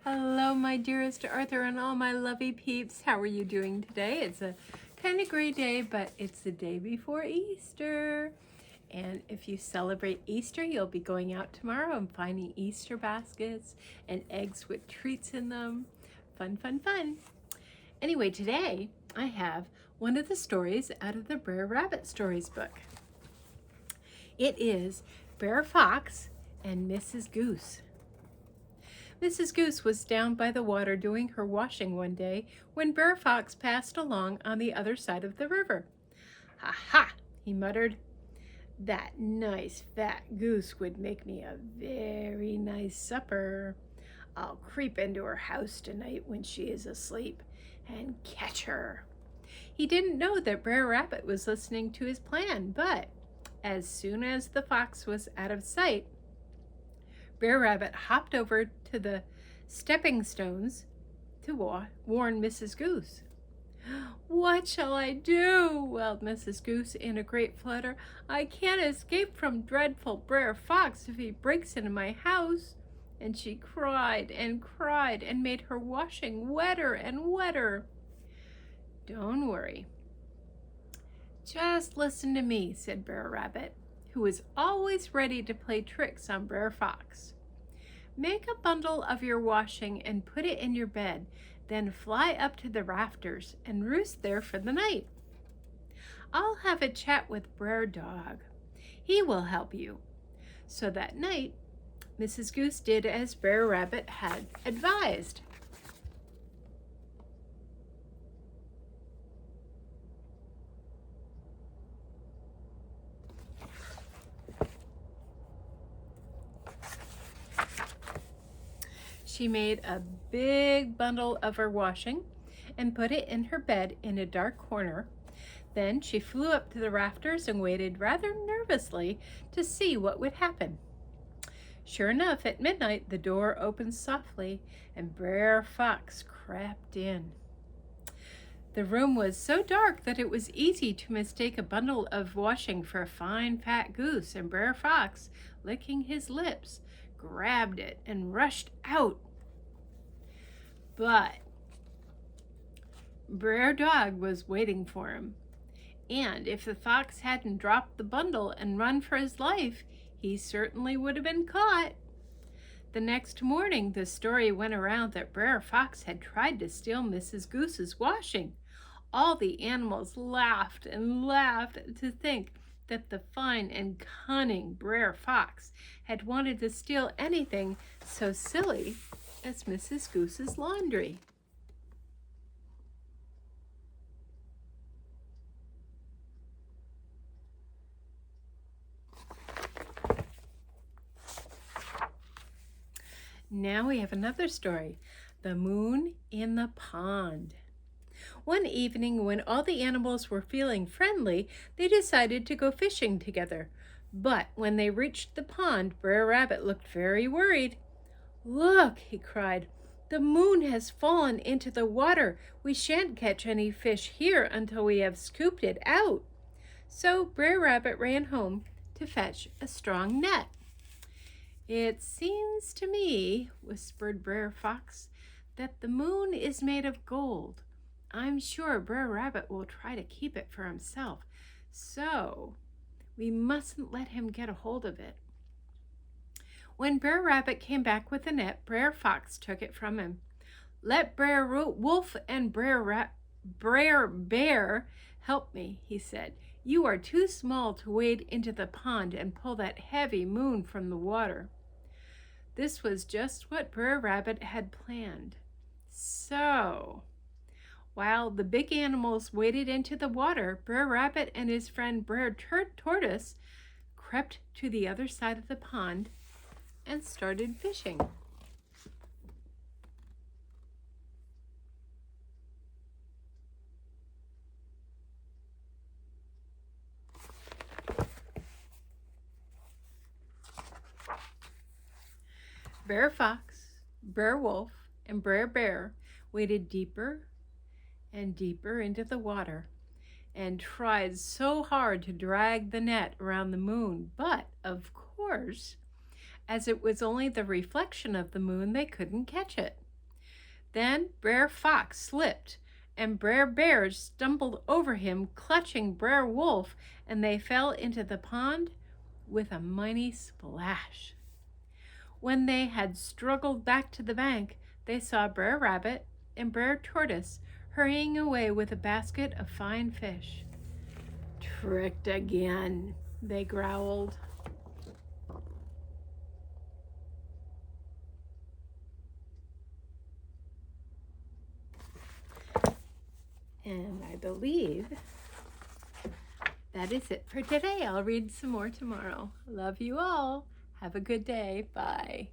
Hello, my dearest Arthur and all my lovey peeps. How are you doing today? It's a kind of gray day, but it's the day before Easter. And if you celebrate Easter, you'll be going out tomorrow and finding Easter baskets and eggs with treats in them. Fun, fun, fun. Anyway, today I have one of the stories out of the Brer Rabbit stories book. It is Brer Fox and Mrs. Goose. Mrs. Goose was down by the water doing her washing one day when Brer Fox passed along on the other side of the river. "Ha ha!" he muttered. "That nice fat goose would make me a very nice supper. I'll creep into her house tonight when she is asleep and catch her." He didn't know that Brer Rabbit was listening to his plan, but as soon as the fox was out of sight, Brer Rabbit hopped over to the stepping stones to warn Mrs. Goose. "What shall I do?" wailed Mrs. Goose in a great flutter. "I can't escape from dreadful Brer Fox if he breaks into my house." And she cried and cried and made her washing wetter and wetter. "Don't worry. Just listen to me," said Brer Rabbit, who was always ready to play tricks on Brer Fox. "Make a bundle of your washing and put it in your bed, then fly up to the rafters and roost there for the night. I'll have a chat with Brer Dog. He will help you." So that night, Mrs. Goose did as Brer Rabbit had advised. She made a big bundle of her washing and put it in her bed in a dark corner. Then she flew up to the rafters and waited rather nervously to see what would happen. Sure enough, at midnight the door opened softly and Brer Fox crept in. The room was so dark that it was easy to mistake a bundle of washing for a fine fat goose, and Brer Fox, licking his lips, grabbed it and rushed out. But Brer Dog was waiting for him, and if the fox hadn't dropped the bundle and run for his life, he certainly would have been caught. The next morning, the story went around that Brer Fox had tried to steal Mrs. Goose's washing. All the animals laughed and laughed to think that the fine and cunning Brer Fox had wanted to steal anything so silly as Mrs. Goose's laundry. Now we have another story, The Moon in the Pond. One evening, when all the animals were feeling friendly, they decided to go fishing together. But when they reached the pond, Brer Rabbit looked very worried. "Look," he cried, "the moon has fallen into the water. We shan't catch any fish here until we have scooped it out." So Brer Rabbit ran home to fetch a strong net. "It seems to me," whispered Brer Fox, "that the moon is made of gold. I'm sure Brer Rabbit will try to keep it for himself, so we mustn't let him get a hold of it." When Brer Rabbit came back with the net, Brer Fox took it from him. "Let Brer Wolf and Brer Bear help me," he said. "You are too small to wade into the pond and pull that heavy moon from the water." This was just what Brer Rabbit had planned. So, while the big animals waded into the water, Brer Rabbit and his friend Brer Tortoise crept to the other side of the pond and started fishing. Brer Fox, Brer Wolf, and Brer Bear waded deeper and deeper into the water and tried so hard to drag the net around the moon, but of course, as it was only the reflection of the moon, they couldn't catch it. Then Brer Fox slipped, and Brer Bear stumbled over him, clutching Brer Wolf, and they fell into the pond with a mighty splash. When they had struggled back to the bank, they saw Brer Rabbit and Brer Tortoise hurrying away with a basket of fine fish. "Tricked again," they growled. And I believe that is it for today. I'll read some more tomorrow. Love you all. Have a good day. Bye.